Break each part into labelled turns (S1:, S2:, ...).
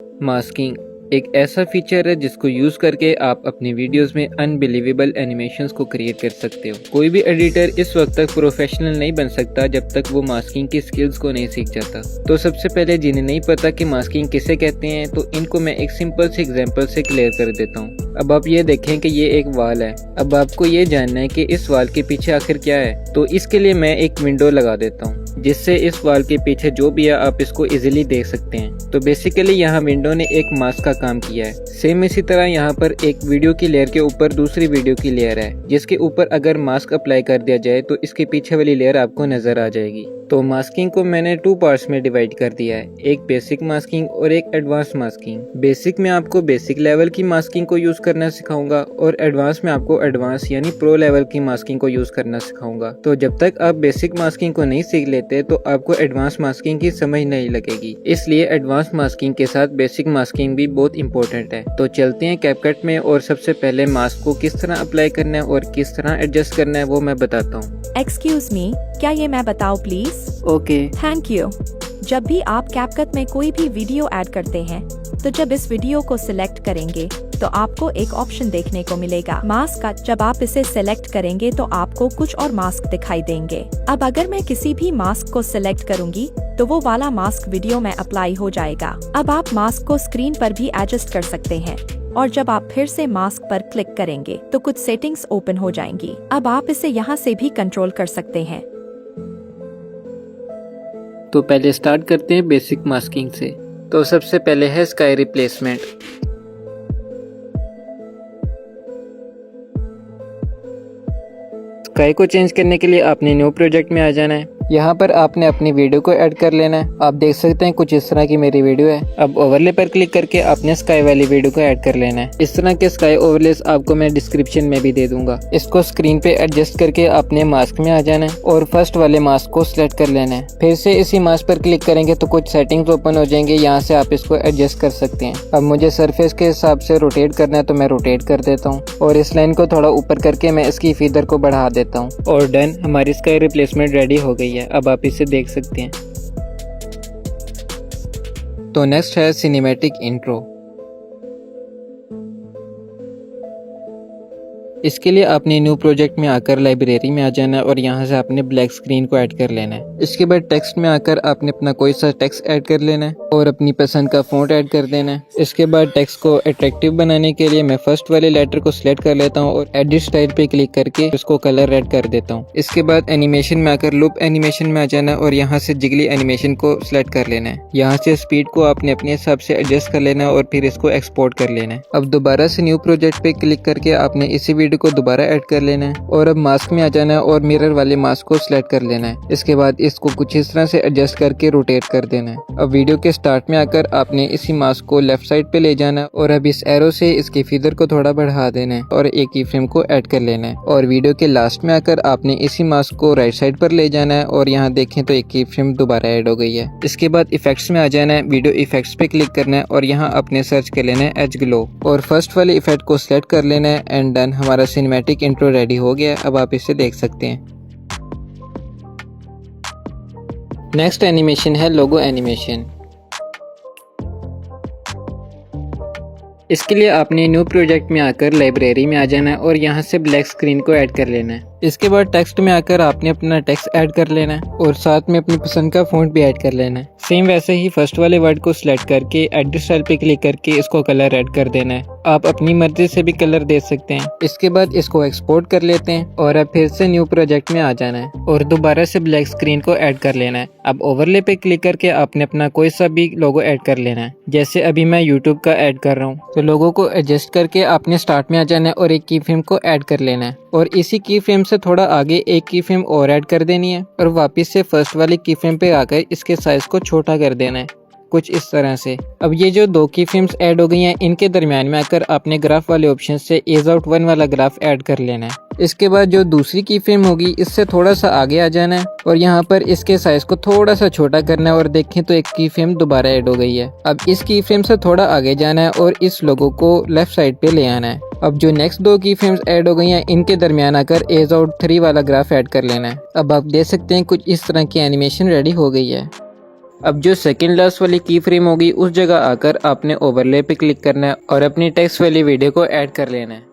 S1: Masking एक ऐसा feature है जिसको यूज करके आप अपनी वीडियोस में अनबिलीवेबल एनिमेशंस को क्रिएट कर सकते हो। कोई भी एडिटर इस वक्त तक प्रोफेशनल नहीं बन सकता जब तक वो मास्किंग की स्किल्स को नहीं सीख जाता। तो सबसे पहले जिन्हें नहीं पता कि मास्किंग किसे कहते हैं, तो इनको मैं एक सिंपल से एग्जांपल से क्लियर कर देता हूँ। अब आप ये देखें कि ये एक वाल है। अब आपको ये जानना है कि इस वाल के पीछे आखिर क्या है, तो इसके लिए मैं एक विंडो लगा देता हूँ जिससे इस वाल के पीछे जो भी है आप इसको इजीली देख सकते हैं। तो बेसिकली यहाँ विंडो ने एक मास्क का काम किया है। सेम इसी तरह यहाँ पर एक वीडियो की लेयर के ऊपर दूसरी वीडियो की लेयर है जिसके ऊपर अगर मास्क अप्लाई कर दिया जाए तो इसके पीछे वाली लेयर आपको नजर आ जाएगी। तो मास्किंग को मैंने 2 पार्ट्स में डिवाइड कर दिया है, एक बेसिक मास्किंग और एक एडवांस मास्किंग। बेसिक में आपको बेसिक लेवल की मास्किंग को यूज करना सिखाऊंगा और एडवांस में आपको एडवांस यानी प्रो लेवल की मास्किंग को यूज करना सिखाऊंगा। तो जब तक आप बेसिक मास्किंग को नहीं सीख लेते तो आपको एडवांस मास्किंग की समझ नहीं लगेगी, इसलिए एडवांस मास्किंग के साथ बेसिक मास्किंग भी बहुत इंपॉर्टेंट है। तो चलते हैं कैपकट में और सबसे पहले मास्क को किस तरह अप्लाई करना है और किस तरह एडजस्ट करना है वो मैं बताता हूँ।
S2: एक्सक्यूज मी, क्या ये मैं बताऊँ प्लीज?
S1: Okay,
S2: thank you. जब भी आप कैपकट में कोई भी वीडियो ऐड करते हैं तो जब इस वीडियो को सिलेक्ट करेंगे तो आपको एक ऑप्शन देखने को मिलेगा मास्क का। जब आप इसे सिलेक्ट करेंगे तो आपको कुछ और मास्क दिखाई देंगे। अब अगर मैं किसी भी मास्क को सिलेक्ट करूंगी तो वो वाला मास्क वीडियो में अप्लाई हो जाएगा। अब आप मास्क को स्क्रीन पर भी एडजस्ट कर सकते हैं और जब आप फिर से मास्क पर क्लिक करेंगे तो कुछ सेटिंग्स ओपन हो जाएंगी। अब आप इसे यहाँ से भी कंट्रोल कर सकते हैं।
S1: तो पहले स्टार्ट करते हैं बेसिक मास्किंग से। तो सबसे पहले है स्काई रिप्लेसमेंट। स्काई को चेंज करने के लिए आपने न्यू प्रोजेक्ट में आ जाना है। यहाँ पर आपने अपनी वीडियो को ऐड कर लेना है। आप देख सकते हैं कुछ इस तरह की मेरी वीडियो है। अब ओवरले पर क्लिक करके आपने स्काई वाली वीडियो को ऐड कर लेना है। इस तरह के स्काई ओवरलेस आपको मैं डिस्क्रिप्शन में भी दे दूंगा। इसको स्क्रीन पे एडजस्ट करके आपने मास्क में आ जाना है और फर्स्ट वाले मास्क को सिलेक्ट कर लेना है। फिर से इसी मास्क पर क्लिक करेंगे तो कुछ सेटिंग्स ओपन हो जाएंगे, यहाँ से आप इसको एडजस्ट कर सकते हैं। अब मुझे सरफेस के हिसाब से रोटेट करना है तो मैं रोटेट कर देता हूँ और इस लाइन को थोड़ा ऊपर करके मैं इसकी फीदर को बढ़ा देता हूँ और डन, हमारी स्काई रिप्लेसमेंट रेडी हो गई है। अब आप इसे देख सकते हैं। तो नेक्स्ट है सिनेमैटिक इंट्रो। इसके लिए आपने न्यू प्रोजेक्ट में आकर लाइब्रेरी में आ जाना है और यहाँ से आपने ब्लैक स्क्रीन को ऐड कर लेना है। इसके बाद टेक्स्ट में आकर आपने अपना कोई सा टेक्स्ट ऐड कर लेना है और अपनी पसंद का फॉन्ट ऐड कर देना है। इसके बाद टेक्स्ट को अट्रैक्टिव बनाने के लिए मैं फर्स्ट वाले लेटर को सिलेक्ट कर लेता हूँ और एडिट स्टाइल पे क्लिक करके उसको कलर रेड कर देता हूँ। इसके बाद एनिमेशन में आकर लूप एनिमेशन में आ जाना है और यहाँ से जिगली एनिमेशन को सिलेक्ट कर लेना है। यहाँ से स्पीड को आपने अपने हिसाब से एडजस्ट कर लेना है और फिर इसको एक्सपोर्ट कर लेना है। अब दोबारा से न्यू प्रोजेक्ट पे क्लिक करके आपने इसी वीडियो को दोबारा ऐड कर लेना है और अब मास्क में आ जाना है और मिरर वाले मास्क को सिलेक्ट कर लेना है। इसके बाद इसको कुछ इस तरह से एडजस्ट करके रोटेट कर देना है। अब वीडियो के स्टार्ट में आकर आपने इसी मास्क को लेफ्ट साइड पे ले जाना है और अब इस एरो से इसकी फीदर को थोड़ा बढ़ा देना है और एक की फ्रेम को ऐड कर लेना है और वीडियो के लास्ट में आकर आपने इसी मास्क को राइट साइड पर ले जाना है और यहाँ देखें तो एक की फ्रेम दोबारा ऐड हो गई है। इसके बाद इफेक्ट्स में आ जाना है, वीडियो इफेक्ट्स पे क्लिक करना है और यहाँ आपने सर्च कर लेना है एज ग्लो और फर्स्ट वाले इफेक्ट को सिलेक्ट कर लेना है एंड डन, हमारा सिनेमैटिक इंट्रो रेडी हो गया है। अब आप इसे देख सकते हैं। नेक्स्ट एनिमेशन है लोगो एनिमेशन। इसके लिए आपने न्यू प्रोजेक्ट में आकर लाइब्रेरी में आ जाना है और यहाँ से ब्लैक स्क्रीन को ऐड कर लेना है। इसके बाद टेक्स्ट में आकर आपने अपना टेक्स्ट ऐड कर लेना है और साथ में अपनी पसंद का फॉन्ट भी ऐड कर लेना है। सेम वैसे ही फर्स्ट वाले वर्ड को सिलेक्ट करके एडिट स्टाइल पे क्लिक करके इसको कलर ऐड कर देना है। आप अपनी मर्जी से भी कलर दे सकते हैं। इसके बाद इसको एक्सपोर्ट कर लेते हैं और अब फिर से न्यू प्रोजेक्ट में आ जाना है और दोबारा से ब्लैक स्क्रीन को ऐड कर लेना है। अब ओवरले पे क्लिक करके आपने अपना कोई सा भी लोगो ऐड कर लेना है। जैसे अभी मैं यूट्यूब का ऐड कर रहा हूँ तो लोगो को एडजस्ट करके आपने स्टार्ट में आ जाना है और एक की फ्रेम को ऐड कर लेना है और इसी की फ्रेम से थोड़ा आगे एक की फ्रेम और ऐड कर देनी है और वापस से फर्स्ट वाली की फ्रेम पे आकर इसके साइज को छोटा कर देना है कुछ इस तरह से। अब ये जो 2 की फ्रेम्स ऐड हो गई हैं, इनके दरमियान में आकर आपने ग्राफ वाले ऑप्शन से एज आउट 1 वाला ग्राफ ऐड कर लेना है। इसके बाद जो दूसरी की फ्रेम होगी इससे थोड़ा सा आगे आ जाना है और यहाँ पर इसके साइज को थोड़ा सा छोटा करना है और देखें तो एक की फ्रेम दोबारा ऐड हो गई है। अब इस की फ्रेम से थोड़ा आगे जाना है और इस लोगो को लेफ्ट साइड पे ले आना है। अब जो नेक्स्ट 2 की फ्रेम्स ऐड हो गई हैं, इनके दरमियान आकर एज आउट 3 वाला ग्राफ ऐड कर लेना है। अब आप देख सकते हैं कुछ इस तरह की एनिमेशन रेडी हो गई है। अब जो सेकंड लास्ट वाली की फ्रेम होगी उस जगह आकर आपने ओवरले पे क्लिक करना है और अपनी टेक्स्ट वाली वीडियो को ऐड कर लेना है।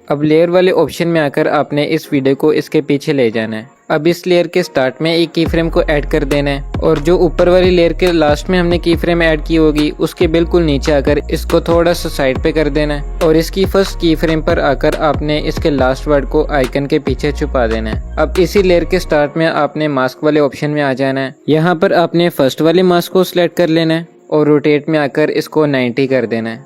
S1: अब लेयर वाले ऑप्शन में आकर आपने इस वीडियो को इसके पीछे ले जाना है। अब इस लेयर के स्टार्ट में एक की फ्रेम को ऐड कर देना है और जो ऊपर वाली लेयर के लास्ट में हमने की फ्रेम ऐड की होगी उसके बिल्कुल नीचे आकर इसको थोड़ा सा साइड पे कर देना है और इसकी फर्स्ट की फ्रेम पर आकर आपने इसके लास्ट वर्ड को आइकन के पीछे छुपा देना है। अब इसी लेयर के स्टार्ट में आपने मास्क वाले ऑप्शन में आ जाना है। यहाँ पर आपने फर्स्ट वाले मास्क को सिलेक्ट कर लेना है और रोटेट में आकर इसको 90 कर देना है।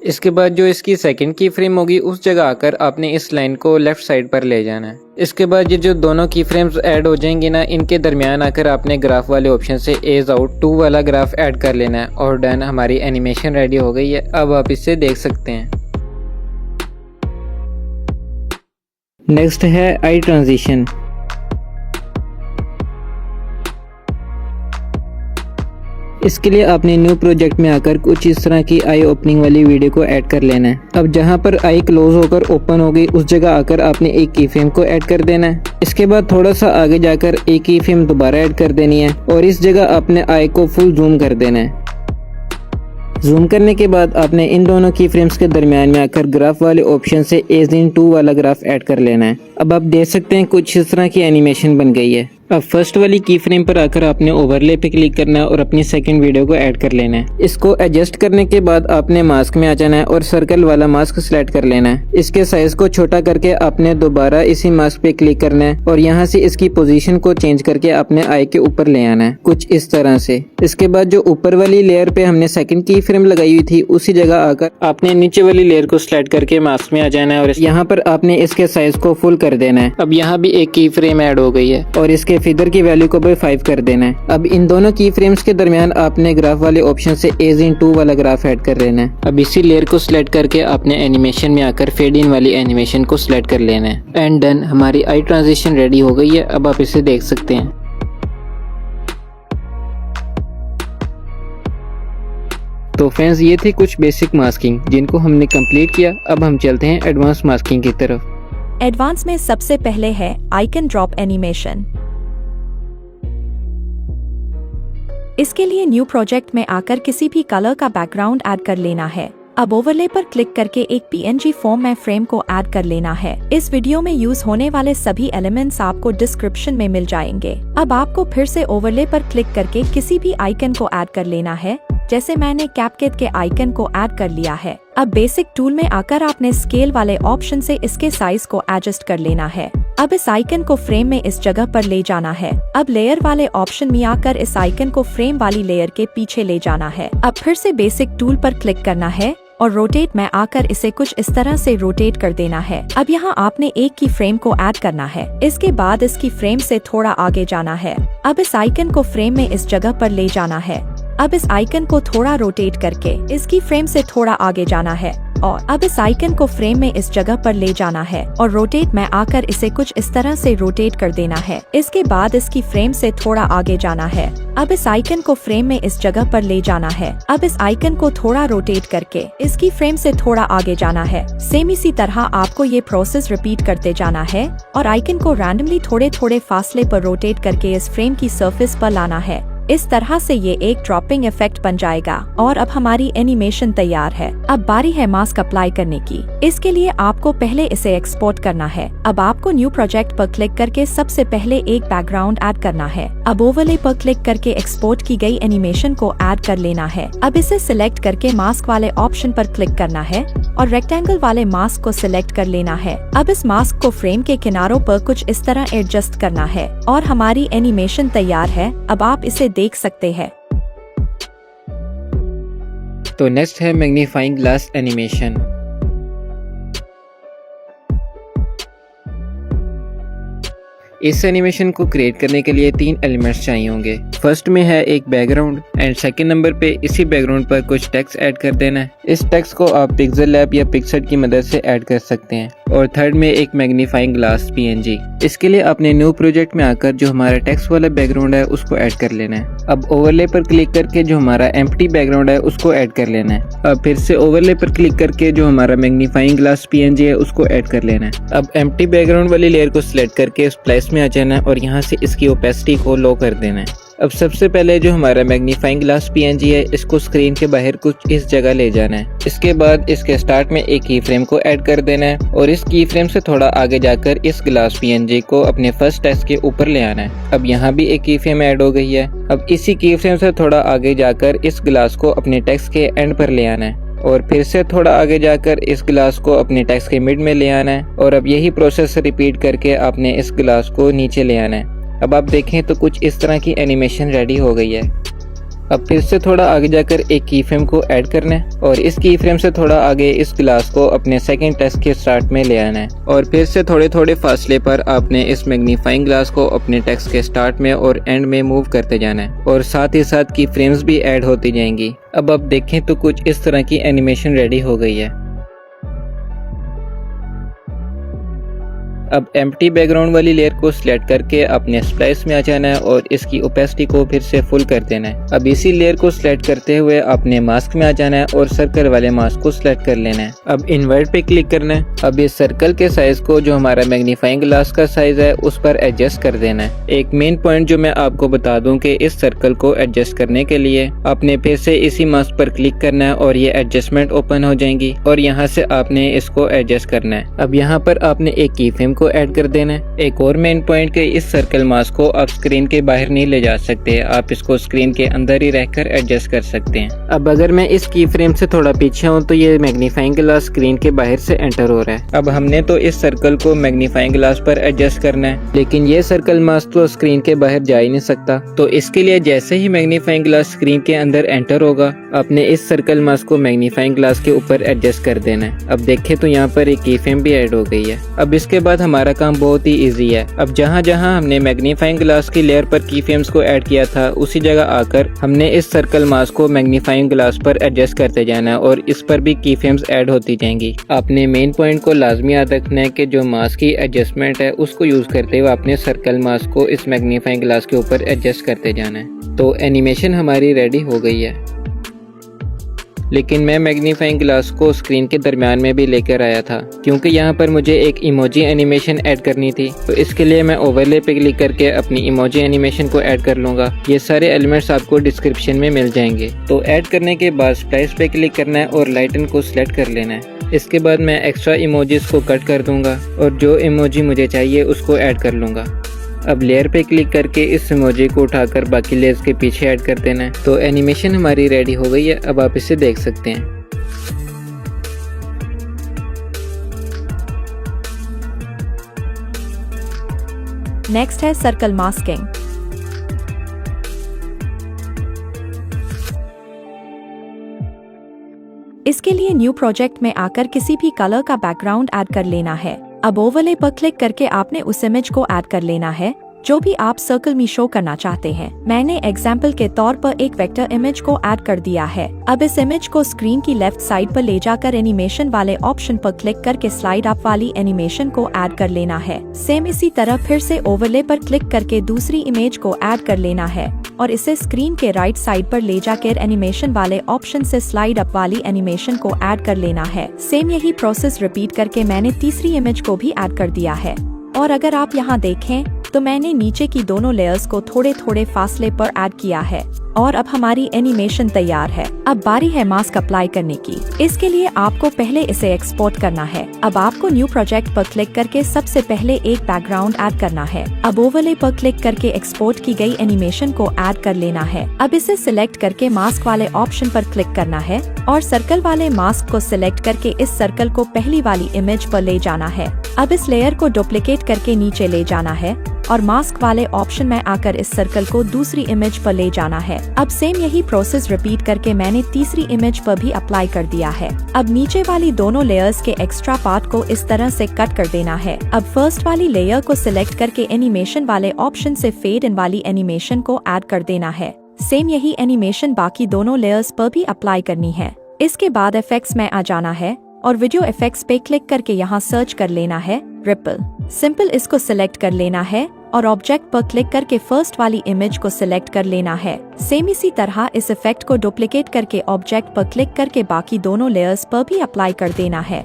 S1: इसके बाद जो इसकी सेकंड की फ्रेम होगी उस जगह आकर आपने इस लाइन को लेफ्ट साइड पर ले जाना है। इसके बाद ये जो दोनों की फ्रेम्स ऐड हो जाएंगी ना, इनके दरमियान आकर आपने ग्राफ वाले ऑप्शन से एज आउट 2 वाला ग्राफ ऐड कर लेना है और डन, हमारी एनिमेशन रेडी हो गई है। अब आप इसे देख सकते हैं। नेक्स्ट है आई ट्रांजिशन। इसके लिए आपने न्यू प्रोजेक्ट में आकर कुछ इस तरह की आई ओपनिंग वाली वीडियो को ऐड कर लेना है। अब जहां पर आई क्लोज होकर ओपन हो गई उस जगह आकर आपने एक की फ्रेम को ऐड कर देना है। इसके बाद थोड़ा सा आगे जाकर एक की फ्रेम दोबारा ऐड कर देनी है और इस जगह आपने आई को फुल जूम कर देना है। जूम करने के बाद आपने इन दोनों की फ्रेम्स के दरमियान में आकर ग्राफ वाले ऑप्शन से एज इन 2 वाला ग्राफ ऐड कर लेना है। अब आप देख सकते हैं कुछ इस तरह की एनिमेशन बन गई है। अब फर्स्ट वाली की फ्रेम पर आकर आपने ओवरले पे क्लिक करना है और अपनी सेकंड वीडियो को ऐड कर लेना है। इसको एडजस्ट करने के बाद आपने मास्क में आ जाना है और सर्कल वाला मास्क सिलेक्ट कर लेना है। इसके साइज को छोटा करके आपने दोबारा इसी मास्क पे क्लिक करना है और यहाँ से इसकी पोजीशन को चेंज करके अपने आई के ऊपर ले आना है कुछ इस तरह से। इसके बाद जो ऊपर वाली लेयर पे हमने सेकंड की फ्रेम लगाई हुई थी उसी जगह आकर आपने नीचे वाली लेयर को सिलेक्ट करके मास्क में आ जाना है और यहाँ पर आपने इसके साइज को फुल कर देना है। अब यहाँ भी एक की फ्रेम ऐड हो गई है और इसके फिगर की वैल्यू को भी 5 कर देना है। अब इन दोनों की फ्रेम्स के दरमियान आपने ग्राफ वाले ऑप्शन से एज इन 2 वाला ग्राफ ऐड कर लेना है। अब इसी लेयर को सिलेक्ट करके आपने एनिमेशन में आकर फेड इन वाली एनिमेशन को सिलेक्ट कर लेना है। एंड डन, हमारी आई ट्रांजिशन रेडी हो गई है। अब आप इसे देख सकते हैं। तो फ्रेंड्स, ये थी कुछ बेसिक मास्किंग जिनको हमने कंप्लीट किया। अब हम चलते हैं एडवांस मास्किंग की तरफ।
S2: एडवांस में सबसे पहले है आइकन ड्रॉप एनिमेशन। इसके लिए न्यू प्रोजेक्ट में आकर किसी भी कलर का बैकग्राउंड ऐड कर लेना है। अब ओवरले पर क्लिक करके एक PNG फॉर्म में फ्रेम को ऐड कर लेना है। इस वीडियो में यूज होने वाले सभी एलिमेंट्स आपको डिस्क्रिप्शन में मिल जाएंगे। अब आपको फिर से ओवरले पर क्लिक करके किसी भी आइकन को ऐड कर लेना है। जैसे मैंने कैपकट के आइकन को ऐड कर लिया है। अब बेसिक टूल में आकर आपने स्केल वाले ऑप्शन से इसके साइज को एडजस्ट कर लेना है। अब इस आइकन को फ्रेम में इस जगह पर ले जाना है। अब लेयर वाले ऑप्शन में आकर इस आइकन को फ्रेम वाली लेयर के पीछे ले जाना है। अब फिर से बेसिक टूल पर क्लिक करना है और रोटेट में आकर इसे कुछ इस तरह से रोटेट कर देना है। अब यहाँ आपने एक की फ्रेम को ऐड करना है। इसके बाद इसकी फ्रेम से थोड़ा आगे जाना है। अब इस आइकन को फ्रेम में इस जगह पर ले जाना है। अब इस आइकन को थोड़ा रोटेट करके इसकी फ्रेम से थोड़ा आगे जाना है और अब इस आइकन को फ्रेम में इस जगह पर ले जाना है और रोटेट में आकर इसे कुछ इस तरह से रोटेट कर देना है। इसके बाद इसकी फ्रेम से थोड़ा आगे जाना है। अब इस आइकन को फ्रेम में इस जगह पर ले जाना है। अब इस आइकन को थोड़ा रोटेट करके इसकी फ्रेम से थोड़ा आगे जाना है। सेम इसी तरह आपको ये प्रोसेस रिपीट करते जाना है और आइकन को रैंडमली थोड़े थोड़े फासले पर रोटेट करके इस फ्रेम की सरफेस पर लाना है। इस तरह से ये एक ड्रॉपिंग इफेक्ट बन जाएगा और अब हमारी एनिमेशन तैयार है। अब बारी है मास्क अप्लाई करने की। इसके लिए आपको पहले इसे एक्सपोर्ट करना है। अब आपको न्यू प्रोजेक्ट पर क्लिक करके सबसे पहले एक बैकग्राउंड ऐड करना है। अब ओवरले पर क्लिक करके एक्सपोर्ट की गई एनिमेशन को ऐड कर लेना है। अब इसे सिलेक्ट करके मास्क वाले ऑप्शन पर क्लिक करना है और रेक्टेंगल वाले मास्क को सिलेक्ट कर लेना है। अब इस मास्क को फ्रेम के किनारों पर कुछ इस तरह एडजस्ट करना है और हमारी एनिमेशन तैयार है। अब आप इसे देख सकते हैं।
S1: तो नेक्स्ट है मैग्नीफाइंग ग्लास एनिमेशन। इस एनिमेशन को क्रिएट करने के लिए 3 एलिमेंट्स चाहिए होंगे। फर्स्ट में है एक बैकग्राउंड एंड सेकंड नंबर पे इसी बैकग्राउंड पर कुछ टेक्स्ट ऐड कर देना है। इस टेक्स्ट को आप पिक्सेल लैब या पिक्सआर्ट की मदद से ऐड कर सकते हैं। और थर्ड में एक मैग्नीफाइंग ग्लास PNG। इसके लिए अपने न्यू प्रोजेक्ट में आकर जो हमारा टेक्स्ट वाला बैकग्राउंड है उसको ऐड कर लेना है। अब ओवरले पर क्लिक करके जो हमारा एम्प्टी बैकग्राउंड है उसको ऐड कर लेना है। अब फिर से ओवरले पर क्लिक करके जो हमारा मैग्नीफाइंग ग्लास PNG है उसको ऐड कर लेना है। अब एम्प्टी बैकग्राउंड वाली लेयर को सिलेक्ट करके स्प्लाइस में आ जाना है और यहाँ से इसकी ओपेसिटी को लो कर देना है। अब सबसे पहले जो हमारा मैग्नीफाइंग ग्लास पीएनजी है, इसको स्क्रीन के बाहर कुछ इस जगह ले जाना है। इसके बाद इसके स्टार्ट में एक की फ्रेम को ऐड कर देना है और इस की फ्रेम से थोड़ा आगे जाकर इस ग्लास पीएनजी को अपने फर्स्ट टेक्स्ट के ऊपर ले आना है। अब यहाँ भी एक की फ्रेम ऐड हो गई है। अब इसी की फ्रेम से थोड़ा आगे जाकर इस ग्लास को अपने टेक्स्ट के एंड पर ले आना है और फिर से थोड़ा आगे जाकर इस ग्लास को अपने टेक्स्ट के मिड में ले आना है और अब यही प्रोसेस रिपीट करके आपने इस ग्लास को नीचे ले आना है। अब आप देखें तो कुछ इस तरह की एनिमेशन रेडी हो गई है। अब फिर से थोड़ा आगे जाकर एक की फ्रेम को ऐड करना है और इस की फ्रेम से थोड़ा आगे इस ग्लास को अपने सेकंड टेक्स्ट के स्टार्ट में ले आना है और फिर से थोड़े थोड़े फासले पर आपने इस मैग्नीफाइंग ग्लास को अपने टेक्स्ट के स्टार्ट में और एंड में मूव करते जाना है और साथ ही साथ की फ्रेम्स भी ऐड होती जाएंगी। अब आप देखें तो कुछ इस तरह की एनिमेशन रेडी हो गई है। अब एम्प्टी बैकग्राउंड वाली लेयर को सिलेक्ट करके अपने स्प्लाइस में आ जाना है और इसकी ओपेसिटी को फिर से फुल कर देना है। अब इसी लेयर को सिलेक्ट करते हुए अपने मास्क में आ जाना है और सर्कल वाले मास्क को सिलेक्ट कर लेना है। अब इन्वर्ट पे क्लिक करना है। अब इस सर्कल के साइज को जो हमारा मैग्नीफाइंग ग्लास का साइज है उस पर एडजस्ट कर देना है। एक मेन पॉइंट जो मैं आपको बता दूं कि इस सर्कल को एडजस्ट करने के लिए आपने फिर से इसी मास्क पर क्लिक करना है और ये एडजस्टमेंट ओपन हो जाएंगी और यहाँ से आपने इसको एडजस्ट करना है। अब यहाँ पर आपने एक की फ्रेम को ऐड कर देना है। एक और मेन पॉइंट के इस सर्कल मास्क को आप स्क्रीन के बाहर नहीं ले जा सकते, आप इसको स्क्रीन के अंदर ही रहकर एडजस्ट कर सकते हैं। अब अगर मैं इस की फ्रेम से थोड़ा पीछे हूँ तो ये मैग्नीफाइंग ग्लास स्क्रीन के बाहर से एंटर हो रहा है। अब हमने तो इस सर्कल को मैग्नीफाइंग ग्लास पर एडजस्ट करना है, लेकिन ये सर्कल मास्क तो स्क्रीन के बाहर जा ही नहीं सकता। तो इसके लिए जैसे ही मैग्नीफाइंग ग्लास स्क्रीन के अंदर एंटर होगा, आपने इस सर्कल मास्क को मैग्नीफाइंग ग्लास के ऊपर एडजस्ट कर देना है। अब देखें तो यहाँ पर एक की फ्रेम भी ऐड हो गई है। अब इसके बाद हमारा काम बहुत ही इजी है। अब जहाँ जहाँ हमने मैग्नीफाइंग ग्लास की लेयर पर की फ्रेम्स को ऐड किया था, उसी जगह आकर हमने इस सर्कल मास्क को मैग्नीफाइंग ग्लास पर एडजस्ट करते जाना है और इस पर भी की फ्रेम्स ऐड होती जाएंगी। आपने मेन पॉइंट को लाजमी याद रखना है कि जो मास्क की एडजस्टमेंट है उसको यूज करते हुए आपने सर्कल मास्क को इस मैग्नीफाइंग ग्लास के ऊपर एडजस्ट करते जाना है। तो एनिमेशन हमारी रेडी हो गई है, लेकिन मैं मैग्नीफाइंग ग्लास को स्क्रीन के दरमियान में भी लेकर आया था क्योंकि यहाँ पर मुझे एक इमोजी एनिमेशन ऐड करनी थी। तो इसके लिए मैं ओवरले पे क्लिक करके अपनी इमोजी एनिमेशन को ऐड कर लूँगा। ये सारे एलिमेंट्स आपको डिस्क्रिप्शन में मिल जाएंगे। तो ऐड करने के बाद स्प्लाइस पे क्लिक करना है और लाइटन को सिलेक्ट कर लेना है। इसके बाद मैं एक्स्ट्रा इमोजीज को कट कर दूंगा और जो इमोजी मुझे चाहिए उसको ऐड कर लूँगा। अब लेयर पे क्लिक करके इस इमोजी को उठाकर बाकी लेयर्स के पीछे ऐड कर देना है। तो एनिमेशन हमारी रेडी हो गई है। अब आप इसे देख सकते हैं।
S2: नेक्स्ट है सर्कल मास्किंग। इसके लिए न्यू प्रोजेक्ट में आकर किसी भी कलर का बैकग्राउंड ऐड कर लेना है। अब ओवरले पर क्लिक करके आपने उस इमेज को ऐड कर लेना है जो भी आप सर्कल में शो करना चाहते हैं। मैंने एग्जाम्पल के तौर पर एक वेक्टर इमेज को ऐड कर दिया है। अब इस इमेज को स्क्रीन की लेफ्ट साइड पर ले जाकर एनिमेशन वाले ऑप्शन पर क्लिक करके स्लाइड अप वाली एनिमेशन को ऐड कर लेना है। सेम इसी तरह फिर से ओवरले पर क्लिक करके दूसरी इमेज को ऐड कर लेना है और इसे स्क्रीन के राइट साइड पर ले जाकर एनिमेशन वाले ऑप्शन से स्लाइड अप वाली एनिमेशन को ऐड कर लेना है। सेम यही प्रोसेस रिपीट करके मैंने तीसरी इमेज को भी ऐड कर दिया है। और अगर आप यहाँ देखें तो मैंने नीचे की दोनों लेयर्स को थोड़े थोड़े फासले पर ऐड किया है और अब हमारी एनिमेशन तैयार है। अब बारी है मास्क अप्लाई करने की। इसके लिए आपको पहले इसे एक्सपोर्ट करना है। अब आपको न्यू प्रोजेक्ट पर क्लिक करके सबसे पहले एक बैकग्राउंड ऐड करना है। अब ओवरले पर क्लिक करके एक्सपोर्ट की गई एनिमेशन को ऐड कर लेना है। अब इसे सिलेक्ट करके मास्क वाले ऑप्शन पर क्लिक करना है और सर्कल वाले मास्क को सिलेक्ट करके इस सर्कल को पहली वाली इमेज पर ले जाना है। अब इस लेयर को डुप्लीकेट करके नीचे ले जाना है और मास्क वाले ऑप्शन में आकर इस सर्कल को दूसरी इमेज पर ले जाना है। अब सेम यही प्रोसेस रिपीट करके मैंने तीसरी इमेज पर भी अप्लाई कर दिया है। अब नीचे वाली दोनों लेयर्स के एक्स्ट्रा पार्ट को इस तरह से कट कर देना है। अब फर्स्ट वाली लेयर को सिलेक्ट करके एनिमेशन वाले ऑप्शन से फेड इन वाली एनिमेशन को ऐड कर देना है। सेम यही एनिमेशन बाकी दोनों लेयर्स पर भी अप्लाई करनी है। इसके बाद इफेक्ट्स में आ जाना है और वीडियो इफेक्ट्स पे क्लिक करके यहाँ सर्च कर लेना है रिपल। सिंपल इसको सिलेक्ट कर लेना है और ऑब्जेक्ट पर क्लिक करके फर्स्ट वाली इमेज को सिलेक्ट कर लेना है। सेम इसी तरह इस इफेक्ट को डुप्लीकेट करके ऑब्जेक्ट पर क्लिक करके बाकी दोनों लेयर्स पर भी अप्लाई कर देना है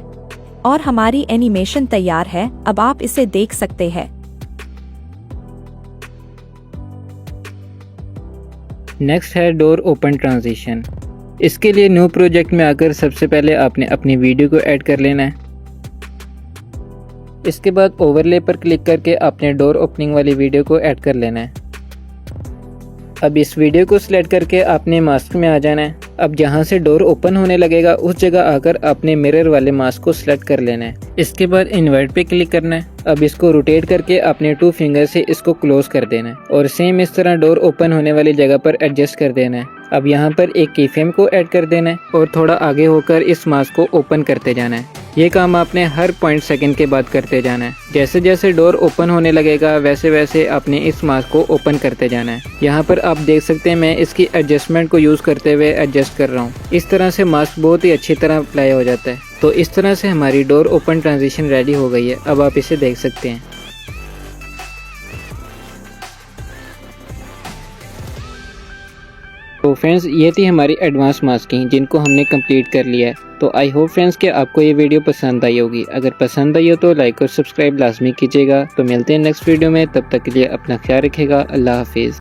S2: और हमारी एनिमेशन तैयार है। अब आप इसे देख सकते हैं।
S1: नेक्स्ट है डोर ओपन ट्रांजिशन। इसके लिए न्यू प्रोजेक्ट में आकर सबसे पहले आपने अपनी वीडियो को ऐड कर लेना है। इसके बाद ओवरले पर क्लिक करके आपने डोर ओपनिंग वाली वीडियो को ऐड कर लेना है। अब इस वीडियो को सिलेक्ट करके आपने मास्क में आ जाना है। अब जहां से डोर ओपन होने लगेगा उस जगह आकर आपने मिरर वाले मास्क को सिलेक्ट कर लेना है। इसके बाद इन्वर्ट पे क्लिक करना है। अब इसको रोटेट करके आपने 2 फिंगर से इसको क्लोज कर देना है और सेम इस तरह डोर ओपन होने वाली जगह पर एडजस्ट कर देना है। अब यहाँ पर एक की फ्रेम को ऐड कर देना है और थोड़ा आगे होकर इस मास्क को ओपन करते जाना है। ये काम आपने हर 0.2 के बाद करते जाना है। जैसे जैसे डोर ओपन होने लगेगा वैसे वैसे आपने इस मास्क को ओपन करते जाना है। यहाँ पर आप देख सकते हैं मैं इसकी एडजस्टमेंट को यूज़ करते हुए एडजस्ट कर रहा हूँ। इस तरह से मास्क बहुत ही अच्छी तरह अप्लाई हो जाता है। तो इस तरह से हमारी डोर ओपन ट्रांजिशन रेडी हो गई है। अब आप इसे देख सकते हैं। तो फ्रेंड्स ये थी हमारी एडवांस मास्किंग जिनको हमने कंप्लीट कर लिया है। तो आई होप फ्रेंड्स कि आपको ये वीडियो पसंद आई होगी। अगर पसंद आई हो तो लाइक और सब्सक्राइब लाजमी कीजिएगा। तो मिलते हैं नेक्स्ट वीडियो में, तब तक के लिए अपना ख्याल रखिएगा। अल्लाह हाफिज़।